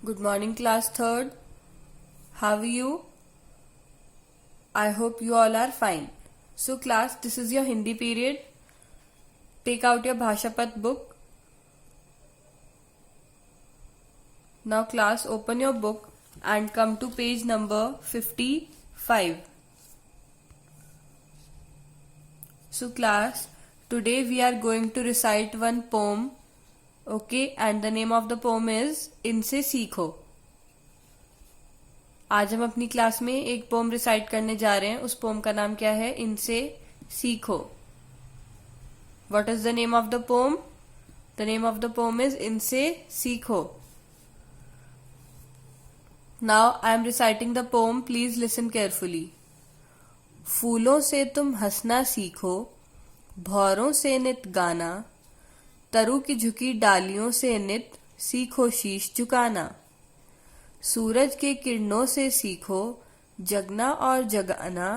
Good morning, class third. How are you? I hope you all are fine. So, class, this is your Hindi period. Take out your Bhashapat book. Now, class, open your book and come to page number 55. So, class, today we are going to recite one poem. Okay, and the name of the poem is इनसे सीखो. आज हम अपनी class में एक pome recite करने जा रहे हैं. उस पोम का नाम क्या है? इनसे सीखो. What is the name of the pome? The name of the pome is इनसे सीखो. Now I am reciting the pome. Please listen carefully. फूलों से तुम हंसना सीखो, भौरों से नित गाना, तरु की झुकी डालियों से नित सीखो शीश झुकाना. सूरज के किरणों से सीखो जगना और जगाना,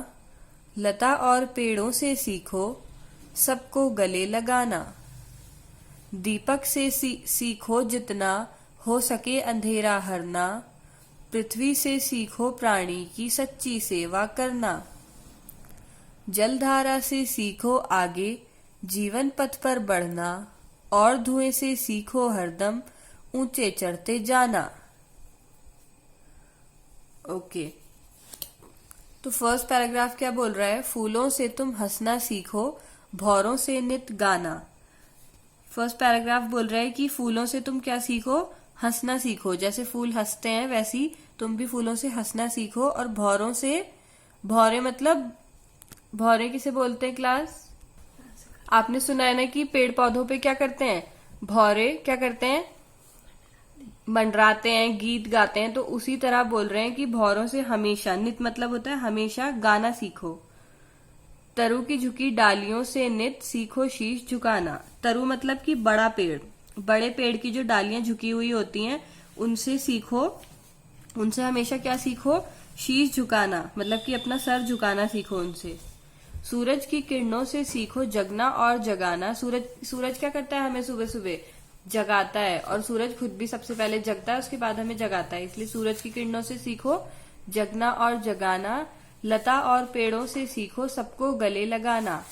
लता और पेड़ों से सीखो सबको गले लगाना. दीपक से सीखो जितना हो सके अंधेरा हरना, पृथ्वी से सीखो प्राणी की सच्ची सेवा करना. जलधारा से सीखो आगे जीवन पथ पर बढ़ना, और धुएं से सीखो हरदम ऊंचे चढ़ते जाना. ओके तो फर्स्ट पैराग्राफ क्या बोल रहा है? फूलों से तुम हंसना सीखो, भौरों से नित गाना. फर्स्ट पैराग्राफ बोल रहा है कि फूलों से तुम क्या सीखो? हंसना सीखो. जैसे फूल हंसते हैं वैसी तुम भी फूलों से हंसना सीखो. और भौरों से, भौरे मतलब भौरे किसे बोलते हैं क्लास? आपने सुना है ना कि पेड़ पौधों पे क्या करते हैं? भौरे क्या करते हैं? मंडराते हैं, गीत गाते हैं. तो उसी तरह बोल रहे हैं कि भौरों से हमेशा, नित मतलब होता है हमेशा, गाना सीखो. तरु की झुकी डालियों से नित सीखो शीश झुकाना. तरु मतलब कि बड़ा पेड़. बड़े पेड़ की जो डालियां झुकी हुई होती हैं उनसे सीखो. उनसे हमेशा क्या सीखो? शीश झुकाना मतलब कि अपना सर झुकाना सीखो उनसे. सूरज की किरणों से सीखो जगना और जगाना. सूरज क्या करता है? हमें सुबह सुबह जगाता है. और सूरज खुद भी सबसे पहले जगता है, उसके बाद हमें जगाता है. इसलिए सूरज की किरणों से सीखो जगना और जगाना. लता और पेड़ों से सीखो सबको गले लगाना.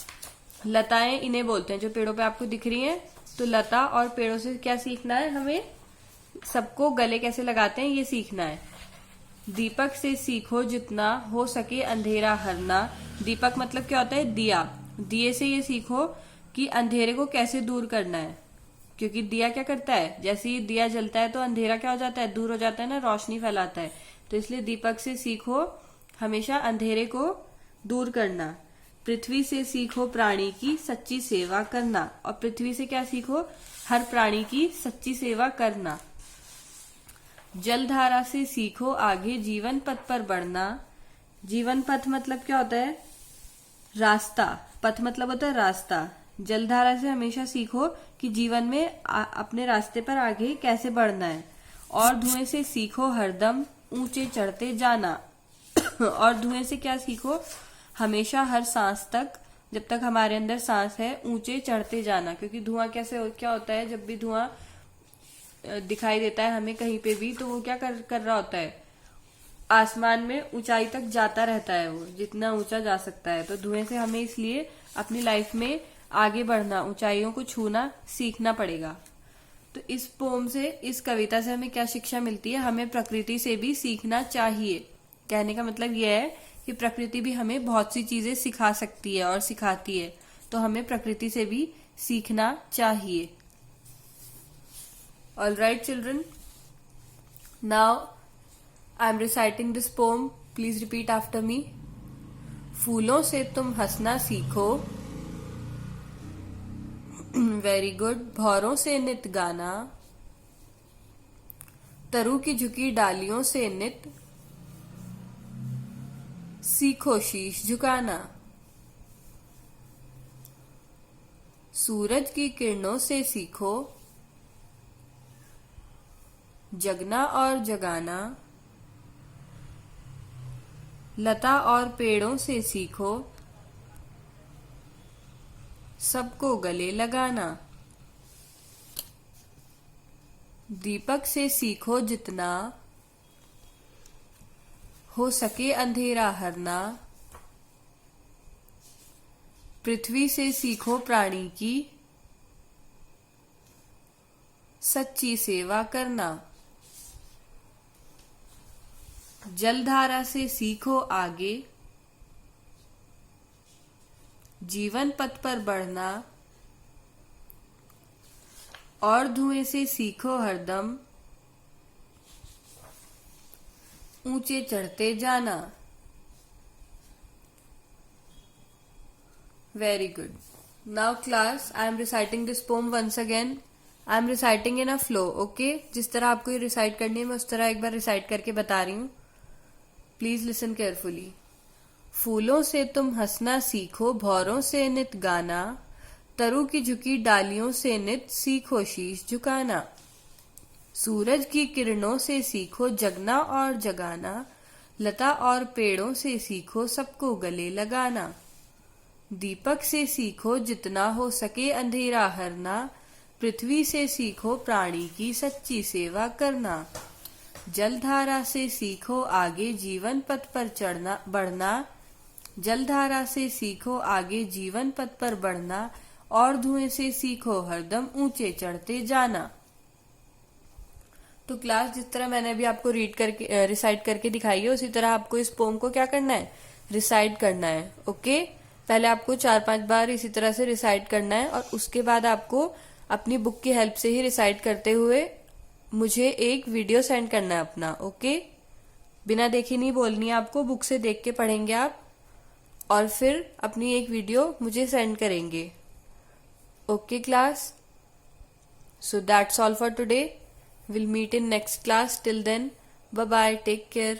लताएं इन्हें बोलते हैं जो पेड़ों पे आपको दिख रही हैं. तो लता और पेड़ों से क्या सीखना है? हमें सबको गले कैसे लगाते हैं ये सीखना है. दीपक से सीखो जितना हो सके अंधेरा हरना. दीपक मतलब क्या होता है? दिया. दिए से ये सीखो कि अंधेरे को कैसे दूर करना है. क्योंकि दिया क्या करता है? जैसे ही दिया जलता है तो अंधेरा क्या हो जाता है? दूर हो जाता है ना, रोशनी फैलाता है. तो इसलिए दीपक से सीखो हमेशा अंधेरे को दूर करना. पृथ्वी से सीखो प्राणी की सच्ची सेवा करना. और पृथ्वी से क्या सीखो? हर प्राणी की सच्ची सेवा करना. जलधारा से सीखो आगे जीवन पथ पर बढ़ना. जीवन पथ मतलब क्या होता है? रास्ता. पथ मतलब होता है रास्ता. जलधारा से हमेशा सीखो कि जीवन में अपने रास्ते पर आगे कैसे बढ़ना है. और धुएं से सीखो हरदम ऊंचे चढ़ते जाना. और धुएं से क्या सीखो? हमेशा हर सांस तक, जब तक हमारे अंदर सांस है, ऊंचे चढ़ते जाना. क्योंकि धुआं क्या होता है? जब भी धुआं दिखाई देता है हमें कहीं पे भी, तो वो क्या कर रहा होता है? आसमान में ऊंचाई तक जाता रहता है, वो जितना ऊंचा जा सकता है. तो धुएं से हमें इसलिए अपनी लाइफ में आगे बढ़ना, ऊंचाइयों को छूना सीखना पड़ेगा. तो इस पोम से, इस कविता से हमें क्या शिक्षा मिलती है? हमें प्रकृति से भी सीखना चाहिए. कहने का मतलब यह है कि प्रकृति भी हमें बहुत सी चीजें सिखा सकती है और सिखाती है. तो हमें प्रकृति से भी सीखना चाहिए. All right, children. Now I am reciting this poem. Please repeat after me. फूलों से तुम हंसना सीखो. Very good. भौरों से नित गाना, तरु की झुकी डालियों से नित सीखो शीश झुकाना. सूरज की किरणों से सीखो जगना और जगाना. लता और पेड़ों से सीखो सबको गले लगाना. दीपक से सीखो जितना हो सके अंधेरा हरना, पृथ्वी से सीखो प्राणी की सच्ची सेवा करना, जलधारा से सीखो आगे जीवन पथ पर बढ़ना, और धुएं से सीखो हरदम ऊंचे चढ़ते जाना। Very good. Now class, I am reciting this poem once again. I am reciting in a flow, okay? जिस तरह आपको ये recite करनी है मैं उस तरह एक बार recite करके बता रही हूँ. Please listen carefully. फूलों से तुम हंसना सीखो, भौरों से नित गाना, तरु की झुकी डालियों से नित सीखो शीश झुकाना, सूरज की किरणों से सीखो जगना और जगाना, लता और पेड़ों से सीखो सबको गले लगाना, दीपक से सीखो जितना हो सके अंधेरा हरना, पृथ्वी से सीखो प्राणी की सच्ची सेवा करना, जलधारा से सीखो आगे जीवन पथ पर चढ़ना बढ़ना, जलधारा से सीखो आगे जीवन पथ पर बढ़ना, और धुएं से सीखो हरदम ऊंचे चढ़ते जाना। तो क्लास, जिस तरह मैंने अभी आपको रीड करके रिसाइट करके दिखाई है उसी तरह आपको इस पोम को क्या करना है, रिसाइट करना है। ओके, पहले आपको 4-5 बार इसी तरह से रिसाइट करना है और उसके बाद आपको अपनी बुक की हेल्प से ही रिसाइट करते हुए मुझे एक वीडियो सेंड करना है अपना। ओके, बिना देखे नहीं बोलनी है आपको, बुक से देख के पढ़ेंगे आप और फिर अपनी एक वीडियो मुझे सेंड करेंगे। Okay class, so that's all for today. We'll meet in next class. Till then, bye bye, take care.